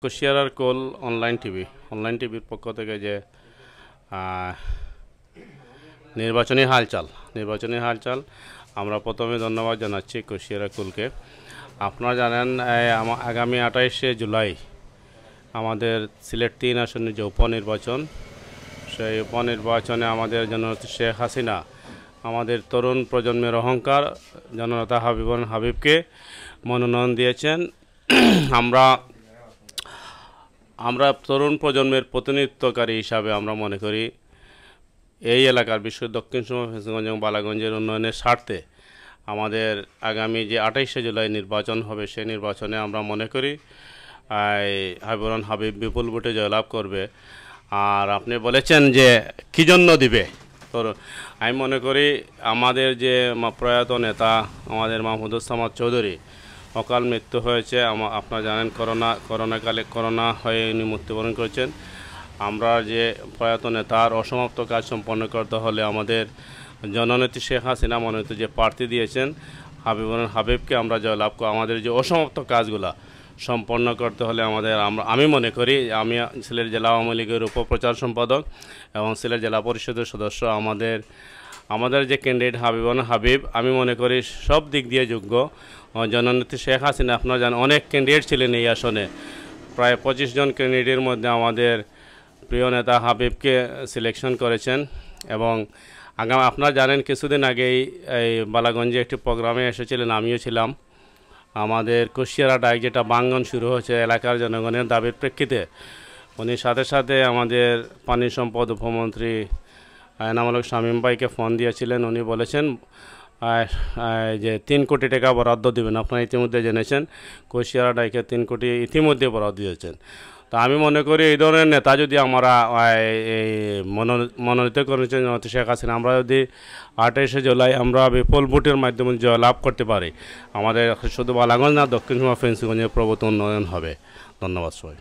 কুশিয়ারার কোল online টিভির পক্ষ থেকে যে নির্বাচনী হালচাল আমরা প্রথমে ধন্যবাদ জানাচ্ছি কুশিয়ারা কোলকে। আপনারা জানেন আগামী 28শে জুলাই আমাদের সিলেট 3 আসনের যে উপনির্বাচন, সেই উপনির্বাচনে আমাদের জননেত্রী শেখ হাসিনা আমাদের তরুণ প্রজন্মের অহংকার জননেতা হাবিবকে মনোনয়ন দিয়েছেন। আমরা তরুণ প্রজন্মের প্রতিনিধিত্বকারী হিসাবে আমরা মনে করি এই এলাকার বিশেষ দক্ষিণ ফেঞ্চিগঞ্জ এবং বালাগঞ্জের উন্নয়নের স্বার্থে আমাদের আগামী যে 28শে জুলাই নির্বাচন হবে, সেই নির্বাচনে আমরা মনে করি হাবিব বিপুল ভোটে জয়লাভ করবে। আর আপনি বলেছেন যে কী জন্য দিবে, তো আমি মনে করি আমাদের যে প্রয়াত নেতা আমাদের মাহমুদুল সামাদ চৌধুরী অকাল মৃত্যু হয়েছে। আপনারা জানেন করোনা হয়ে উনি মৃত্যুবরণ করেছেন। আমরা যে প্রয়াত নেতার অসমাপ্ত কাজ সম্পন্ন করতে হলে আমাদের জননেত্রী শেখ হাসিনা মনোনীত যে প্রার্থী দিয়েছেন হাবিবকে আমরা জয়লাভ করব। আমাদের যে অসমাপ্ত কাজগুলো সম্পন্ন করতে হলে আমি মনে করি, আমি সিলেট জেলা আওয়ামী লীগের উপপ্রচার সম্পাদক এবং সিলেট জেলা পরিষদের সদস্য, আমাদের যে ক্যান্ডিডেট হাবিব আমি মনে করি সব দিক দিয়ে যোগ্য। জননেত্রী শেখ হাসিনা আপনারা জানেন অনেক ক্যান্ডিডেট ছিলেন এই আসনে, প্রায় 25 জন ক্যান্ডিডেটের মধ্যে আমাদের প্রিয় নেতা হাবিবকে সিলেকশন করেছেন। এবং আপনারা জানেন কিছুদিন আগেই এই বালাগঞ্জে একটি প্রোগ্রামে এসেছিলেন, আমিও ছিলাম। আমাদের কুশিয়ারা ডাইক যেটা বাঙ্গন শুরু হয়েছে এলাকার জনগণের দাবির প্রেক্ষিতে, উনি সাথে আমাদের পানি সম্পদ উপমন্ত্রী এনামুল হক শামীম ভাইকে ফোন দিয়েছিলেন। উনি বলেছেন যে 3 কোটি টাকা বরাদ্দ দেবেন। আপনারা ইতিমধ্যে জেনেছেন কুশিয়ারা ডাইকে 3 কোটি ইতিমধ্যে বরাদ্দ দিয়েছেন। তো আমি মনে করি এই ধরনের নেতা যদি আমরা মনোনীত করেছেন জননেত্রী শেখ হাসিনা, আমরা যদি 28শে জুলাই আমরা বিপুল ভোটের মাধ্যমে জয়লাভ করতে পারি, আমাদের শুধু বালাগঞ্জ না দক্ষিণ ফেঞ্চিগঞ্জের প্রভূত উন্নয়ন হবে। ধন্যবাদ সবাই।